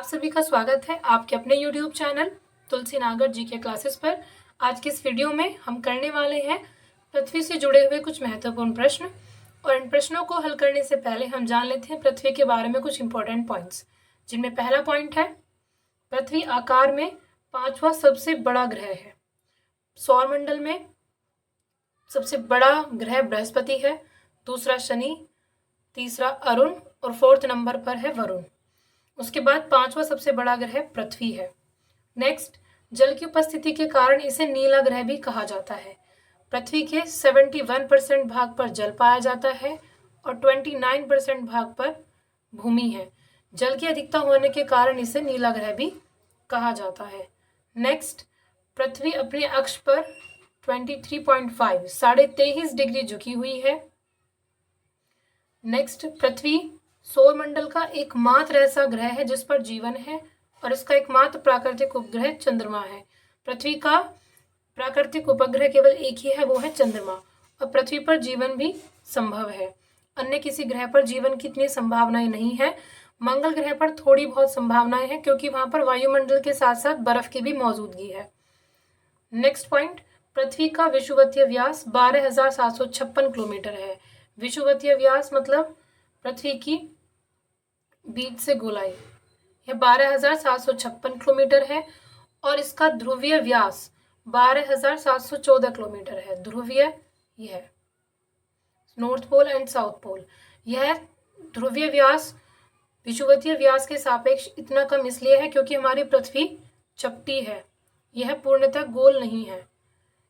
सभी का स्वागत है आपके अपने YouTube चैनल तुलसी नागर जी के क्लासेस पर। आज के इस वीडियो में हम करने वाले हैं पृथ्वी से जुड़े हुए कुछ महत्वपूर्ण प्रश्न, और इन प्रश्नों को हल करने से पहले हम जान लेते हैं पृथ्वी के बारे में कुछ इंपॉर्टेंट पॉइंट्स, जिनमें पहला पॉइंट है पृथ्वी आकार में 5वां सबसे बड़ा ग्रह है। सौरमंडल में सबसे बड़ा ग्रह बृहस्पति है, दूसरा शनि, तीसरा अरुण और 4th नंबर पर है वरुण। उसके बाद 5वां सबसे बड़ा ग्रह पृथ्वी है। नेक्स्ट, जल की उपस्थिति के कारण इसे नीला ग्रह भी कहा जाता है। पृथ्वी के 71% भाग पर जल पाया जाता है और 29% भाग पर भूमि है। जल की अधिकता होने के कारण इसे नीला ग्रह भी कहा जाता है। नेक्स्ट, पृथ्वी अपने अक्ष पर 23.5 23.5 डिग्री झुकी हुई है। नेक्स्ट, पृथ्वी सौरमंडल का एकमात्र ऐसा ग्रह है जिस पर जीवन है और इसका एकमात्र प्राकृतिक उपग्रह चंद्रमा है। पृथ्वी का प्राकृतिक उपग्रह केवल एक ही है, वो है चंद्रमा, और पृथ्वी पर जीवन भी संभव है। अन्य किसी ग्रह पर जीवन की इतनी संभावनाएं नहीं है। मंगल ग्रह पर थोड़ी बहुत संभावनाएं हैं क्योंकि वहां पर वायुमंडल के साथ साथ बर्फ की भी मौजूदगी है। नेक्स्ट पॉइंट, पृथ्वी का विषुवतीय व्यास 12,756 किलोमीटर है। विषुवतीय व्यास मतलब पृथ्वी की बीच से गोलाई, यह 12,756 किलोमीटर है और इसका ध्रुवीय व्यास 12,714 किलोमीटर है। ध्रुवीय यह north pole and south pole. यह ध्रुवीय व्यास विषुवतीय व्यास के सापेक्ष इतना कम इसलिए है क्योंकि हमारी पृथ्वी चपटी है, यह पूर्णतः गोल नहीं है,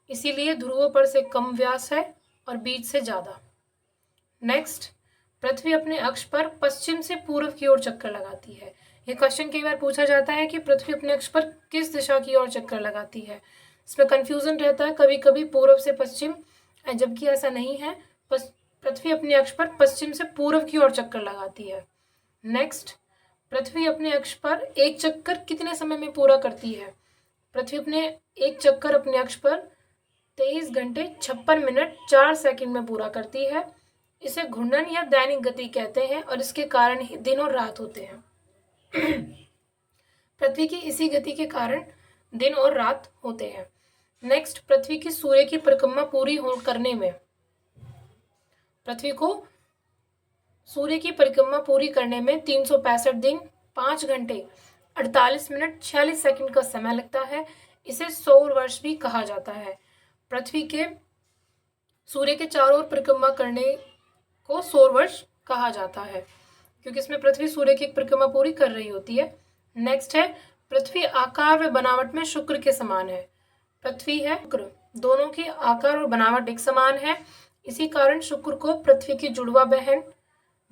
इसीलिए ध्रुवों पर से कम व्यास है और बीच से ज्यादा। नेक्स्ट, पृथ्वी अपने अक्ष पर पश्चिम से पूर्व की ओर चक्कर लगाती है। यह क्वेश्चन कई बार पूछा जाता है कि पृथ्वी अपने अक्ष पर किस दिशा की ओर चक्कर लगाती है। इसमें कंफ्यूजन रहता है कभी कभी पूर्व से पश्चिम, जबकि ऐसा नहीं है। पृथ्वी अपने अक्ष पर पश्चिम से पूर्व की ओर चक्कर लगाती है। नेक्स्ट, पृथ्वी अपने अक्ष पर एक चक्कर कितने समय में पूरा करती है? पृथ्वी अपने एक चक्कर अपने अक्ष पर 23 घंटे 56 मिनट 4 सेकंड में पूरा करती है। इसे घूर्णन या दैनिक गति कहते हैं और इसके कारण ही दिन और रात होते हैं। पृथ्वी की इसी गति के कारण दिन और रात होते हैं। नेक्स्ट, पृथ्वी की सूर्य की परिक्रमा पूरी करने में पृथ्वी को सूर्य की परिक्रमा पूरी करने में 365 दिन 5 घंटे 48 मिनट 46 सेकंड का समय लगता है। इसे सौर वर्ष भी कहा जाता है। पृथ्वी के सूर्य के चारों ओर परिक्रमा करने को सौर वर्ष कहा जाता है क्योंकि इसमें पृथ्वी सूर्य की परिक्रमा पूरी कर रही होती है। नेक्स्ट है, पृथ्वी आकार व बनावट में शुक्र के समान है। पृथ्वी है शुक्र, दोनों की आकार और बनावट एक समान है, इसी कारण शुक्र को पृथ्वी की जुड़वा बहन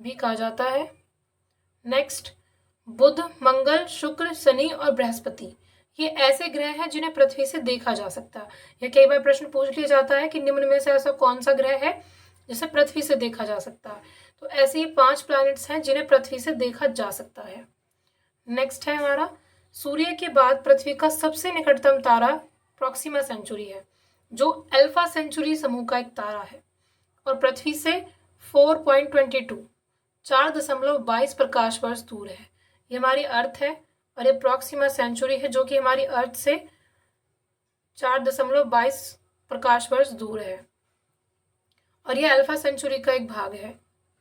भी कहा जाता है। नेक्स्ट, बुध, मंगल, शुक्र, शनि और बृहस्पति ये ऐसे ग्रह हैं जिन्हें पृथ्वी से देखा जा सकता है। यह कई बार प्रश्न पूछ लिया जाता है कि निम्न में से ऐसा कौन सा ग्रह है जिसे पृथ्वी से देखा जा सकता है, तो ऐसे ही 5 प्लैनेट्स हैं जिन्हें पृथ्वी से देखा जा सकता है। नेक्स्ट है हमारा, सूर्य के बाद पृथ्वी का सबसे निकटतम तारा प्रॉक्सिमा सेंचुरी है, जो अल्फा सेंचुरी समूह का एक तारा है और पृथ्वी से 4.22 4.22 प्रकाश वर्ष दूर है। ये हमारी अर्थ है और ये प्रॉक्सिमा सेंचुरी है जो कि हमारी अर्थ से 4.22 प्रकाश वर्ष दूर है और यह अल्फा सेंचुरी का एक भाग है।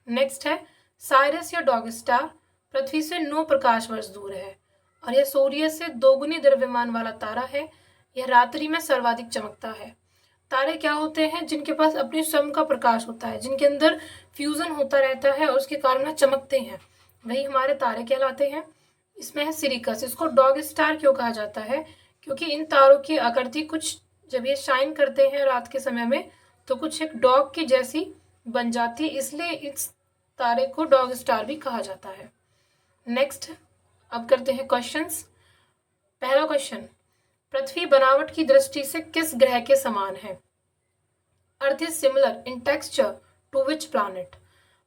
नेक्स्ट है, साइरस या डॉग स्टार पृथ्वी से 9 प्रकाश वर्ष दूर है और यह सूर्य से दोगुनी द्रव्यमान वाला तारा है। यह रात्रि में सर्वाधिक चमकता है। तारे क्या होते हैं? जिनके पास अपनी स्वयं का प्रकाश होता है, जिनके अंदर फ्यूजन होता रहता है और उसके कारण वह चमकते हैं, वही हमारे तारे कहलाते हैं। इसमें है सिरिकस। इसको डॉग स्टार क्यों कहा जाता है? क्योंकि इन तारों की आकृति कुछ, जब ये शाइन करते हैं रात के समय में, तो कुछ एक डॉग की जैसी बन जाती है, इसलिए इस तारे को डॉग स्टार भी कहा जाता है। नेक्स्ट, अब करते हैं क्वेश्चंस। पहला क्वेश्चन, पृथ्वी बनावट की दृष्टि से किस ग्रह के समान है? Earth is similar in texture to which planet?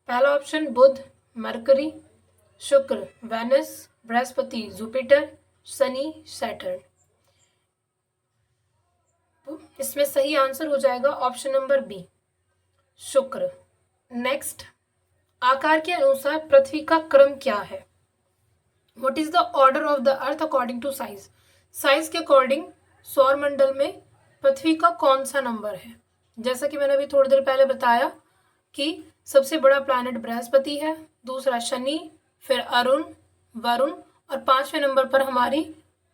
पहला option Budh, Mercury, Shukra, Venus, Brihaspati, Jupiter, Shani, Saturn. इसमें सही आंसर हो जाएगा option number B, Shukra. Next, आकार के अनुसार पृथ्वी का क्रम क्या है? What is the order of the earth according to size? Size के अकॉर्डिंग सौर मंडल में पृथ्वी का कौन सा नंबर है? जैसा कि मैंने अभी थोड़ी देर पहले बताया कि सबसे बड़ा प्लैनेट बृहस्पति है, दूसरा शनि, फिर अरुण, वरुण और 5वें नंबर पर हमारी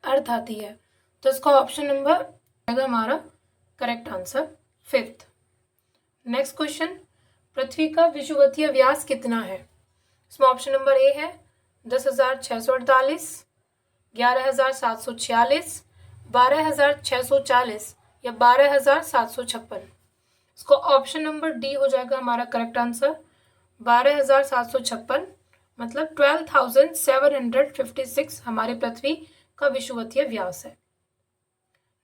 अर्थ आती है। तो इसका ऑप्शन नंबर आएगा हमारा correct answer 5th। Next question, पृथ्वी का विषुवतीय व्यास कितना है? इसमें ऑप्शन नंबर ए है 10,648, 11,746, 12,640 या 12,756। इसको ऑप्शन नंबर डी हो जाएगा हमारा करेक्ट आंसर 12,756, मतलब 12,756 हमारी पृथ्वी का विषुवतीय व्यास है।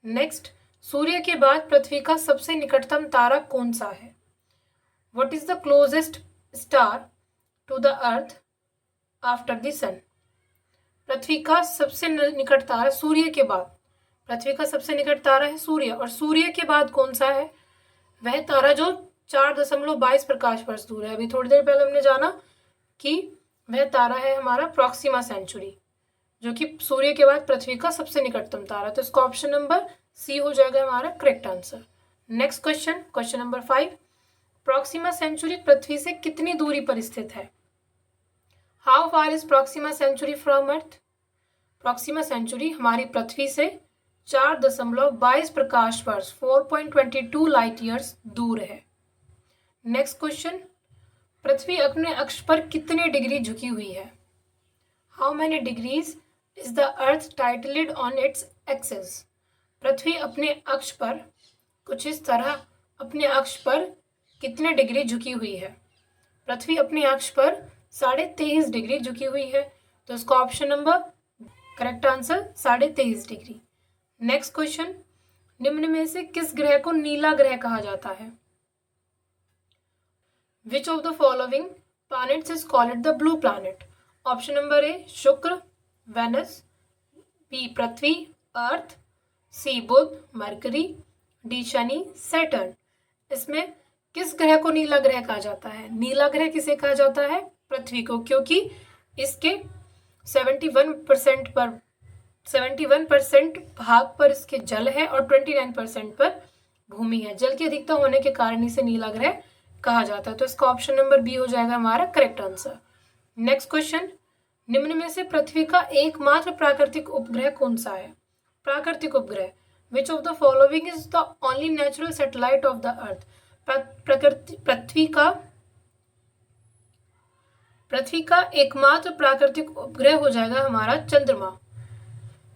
नेक्स्ट, सूर्य के बाद पृथ्वी का सबसे निकटतम तारा कौन सा है? What is the closest star to the earth after the sun? पृथ्वी का सबसे निकट तारा सूर्य के बाद, पृथ्वी का सबसे निकट तारा है सूर्य, और सूर्य के बाद कौन सा है? वह तारा जो 4.22 प्रकाश वर्ष दूर है। अभी थोड़ी देर पहले हमने जाना कि वह तारा है हमारा प्रॉक्सिमा सेंचुरी, जो कि सूर्य के बाद पृथ्वी का सबसे निकटतम तारा। तो इसका ऑप्शन नंबर सी हो जाएगा हमारा correct answer. Next question, question number 5, Proxima Centauri पृथ्वी से कितनी दूरी पर स्थित है? How far is Proxima Centauri from earth? Proxima Centauri हमारी पृथ्वी से 4.22 प्रकाश वर्ष 4.22 लाइट ईयर्स दूर है। नेक्स्ट क्वेश्चन, पृथ्वी अपने अक्ष पर कितने डिग्री झुकी हुई है? How many degrees is the earth titled on its axis? पृथ्वी अपने अक्ष पर कुछ इस तरह अपने अक्ष पर कितने डिग्री झुकी हुई है? पृथ्वी अपने अक्ष पर 23.5 डिग्री झुकी हुई है। तो इसका option number correct answer 23.5 degree. Next question, निम्न में से किस ग्रह को नीला ग्रह कहा जाता है? विच of the following planets is called the blue planet? Option number ए शुक्र, वेनस, बी पृथ्वी, अर्थ, सी बुध, मरकरी, डी शनि, सैटर्न। इसमें किस ग्रह को नीला ग्रह कहा जाता है? नीला ग्रह किसे कहा जाता है? पृथ्वी को, क्योंकि इसके 71% भाग पर इसके जल है और 29% पर भूमि है। जल की अधिकता होने के कारण इसे नीला ग्रह कहा जाता है। तो इसका ऑप्शन नंबर बी हो जाएगा हमारा करेक्ट आंसर। नेक्स्ट क्वेश्चन, निम्न में से पृथ्वी का एकमात्र प्राकृतिक उपग्रह कौन सा है? प्राकृतिक उपग्रह, which of the following is the only natural satellite of the earth? पृथ्वी का एकमात्र प्राकृतिक उपग्रह हो जाएगा हमारा चंद्रमा,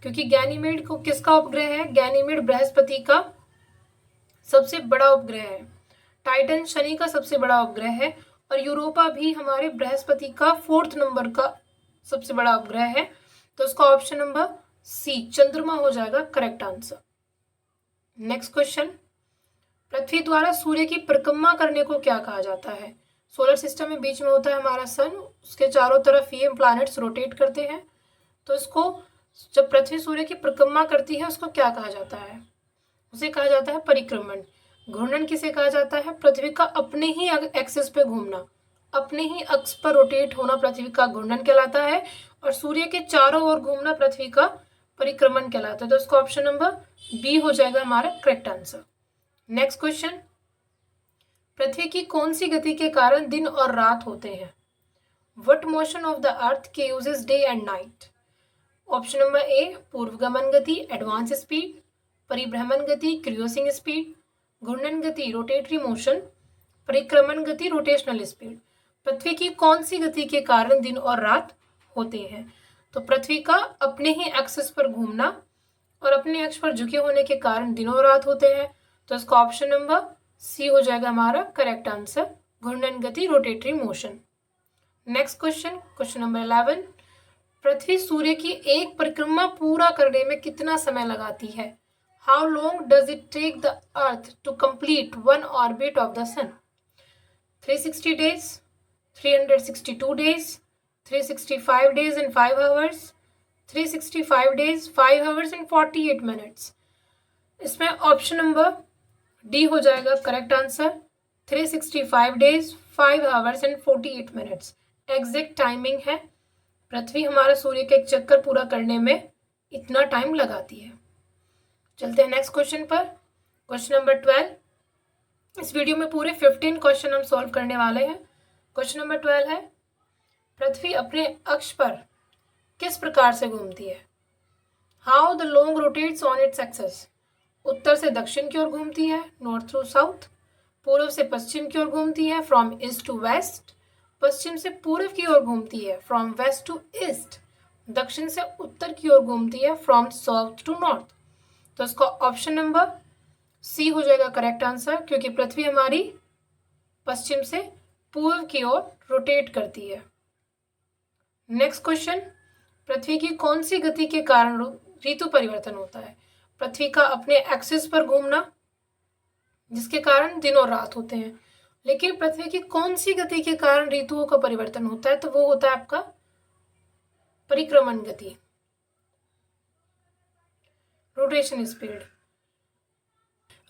क्योंकि गैनीमेड को किसका उपग्रह है? गैनीमेड बृहस्पति का सबसे बड़ा उपग्रह है, टाइटन शनि का सबसे बड़ा उपग्रह है, और यूरोपा भी हमारे बृहस्पति का 4th नंबर का सबसे बड़ा उपग्रह है। तो इसका ऑप्शन नंबर सी चंद्रमा हो जाएगा करेक्ट आंसर। नेक्स्ट क्वेश्चन, पृथ्वी द्वारा सूर्य की परिक्रमा करने को क्या कहा जाता है? सोलर सिस्टम में बीच में होता है हमारा सन, उसके चारों तरफ ये प्लैनेट्स रोटेट करते हैं। तो इसको जब पृथ्वी सूर्य की परिक्रमा करती है उसको क्या कहा जाता है? उसे कहा जाता है परिक्रमण। घूर्णन किसे कहा जाता है? पृथ्वी का अपने ही एक्सिस पे घूमना, अपने ही अक्ष पर रोटेट होना पृथ्वी का घूर्णन कहलाता है, और सूर्य के चारों ओर घूमना पृथ्वी का परिक्रमण कहलाता है। तो इसका ऑप्शन नंबर बी हो जाएगा हमारा करेक्ट आंसर। नेक्स्ट क्वेश्चन, पृथ्वी की कौन सी गति के कारण दिन और रात होते हैं? What motion of the earth के uses day and night? Option number A पूर्वगमन गति एडवांस स्पीड, परिभ्रमण गति क्रियोसिंग स्पीड, घूर्णन गति रोटेटरी मोशन, परिक्रमण गति रोटेशनल स्पीड। पृथ्वी की कौन सी गति के कारण दिन और रात होते हैं? तो पृथ्वी का अपने ही एक्सिस पर घूमना और अपने अक्ष पर झुके होने के कारण दिन और रात होते हैं। तो इसका ऑप्शन नंबर सी हो जाएगा हमारा करेक्ट आंसर, घूर्णन गति rotatory motion. Next question, question number 11, पृथ्वी सूर्य की एक परिक्रमा पूरा करने में कितना समय लगाती है? How long does it take the earth to complete one orbit of the sun? 360 days, 362 days, 365 days and 5 hours, 365 days, 5 hours and 48 minutes। इसमें ऑप्शन नंबर डी हो जाएगा correct answer, 365 days, 5 hours and 48 minutes exact timing है पृथ्वी हमारा सूर्य के एक चक्कर पूरा करने में इतना टाइम लगाती है। चलते हैं नेक्स्ट क्वेश्चन पर। Question number 12। इस वीडियो में पूरे 15 क्वेश्चन हम सॉल्व करने वाले हैं। क्वेश्चन नंबर 12 है, पृथ्वी अपने अक्ष पर किस प्रकार से घूमती है? How the long rotates on its axis. उत्तर से दक्षिण की ओर घूमती है, नॉर्थ टू साउथ। पूर्व से पश्चिम की ओर घूमती है, फ्रॉम ईस्ट टू वेस्ट। पश्चिम से पूर्व की ओर घूमती है, फ्रॉम वेस्ट टू ईस्ट। दक्षिण से उत्तर की ओर घूमती है, फ्रॉम साउथ टू नॉर्थ। तो इसका ऑप्शन नंबर सी हो जाएगा करेक्ट आंसर, क्योंकि पृथ्वी हमारी पश्चिम से पूर्व की ओर रोटेट करती है। नेक्स्ट क्वेश्चन, पृथ्वी की कौन सी गति के कारण ऋतु परिवर्तन होता है? पृथ्वी का अपने एक्सिस पर घूमना, जिसके कारण दिन और रात होते हैं। लेकिन पृथ्वी की कौन सी गति के कारण ऋतुओं का परिवर्तन होता है? तो वो होता है आपका परिक्रमण गति, रोटेशन स्पीड।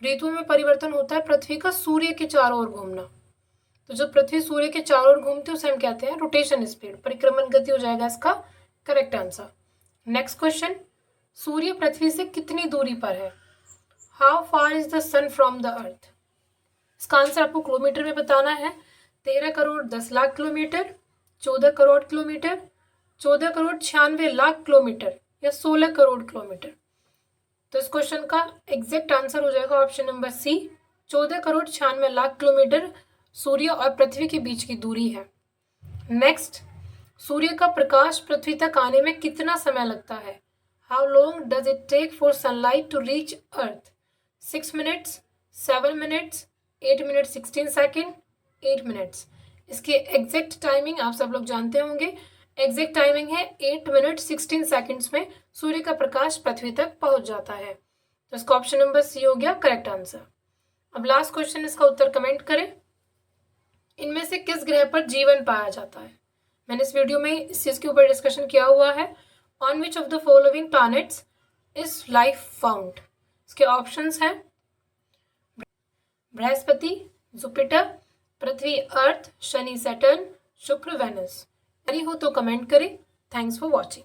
ऋतुओं में परिवर्तन होता है पृथ्वी का सूर्य के चारों ओर घूमना। तो जब पृथ्वी सूर्य के चारों ओर घूमती है उसे हम कहते हैं रोटेशन स्पीड। परिक्रमण गति हो जाएगा इसका करेक्ट आंसर। नेक्स्ट क्वेश्चन, सूर्य पृथ्वी से कितनी दूरी पर है? How far is the sun from the earth. इसका आंसर आपको किलोमीटर में बताना है। 13 crore 10 lakh kilometre, 14 crore kilometre, 14 crore 96 lakh kilometre या 16 करोड़ किलोमीटर। तो इस क्वेश्चन का एग्जैक्ट आंसर हो जाएगा option number C, 14 crore 96 lakh kilometre सूर्य और पृथ्वी के बीच की दूरी है। नेक्स्ट, सूर्य का प्रकाश पृथ्वी तक आने में कितना समय लगता है? How long does it take for sunlight to reach earth? 6 minutes, 7 minutes, 8 minute 16 second, 8 minutes. इसकी एग्जैक्ट टाइमिंग आप सब लोग जानते होंगे। एग्जैक्ट टाइमिंग है 8 मिनट 16 सेकेंड्स में सूर्य का प्रकाश पृथ्वी तक पहुंच जाता है। तो इसका ऑप्शन नंबर सी हो गया करेक्ट आंसर। अब लास्ट क्वेश्चन, इसका उत्तर कमेंट करें। इनमें से किस ग्रह पर जीवन पाया जाता है? मैंने इस वीडियो में इस चीज के ऊपर डिस्कशन किया हुआ है। On which of the following planets is life found? इसके ऑप्शंस हैं बृहस्पति, जुपिटर, पृथ्वी, अर्थ, शनि, सैटर्न, शुक्र, वेनस। यदि हो तो कमेंट करें। Thanks for watching.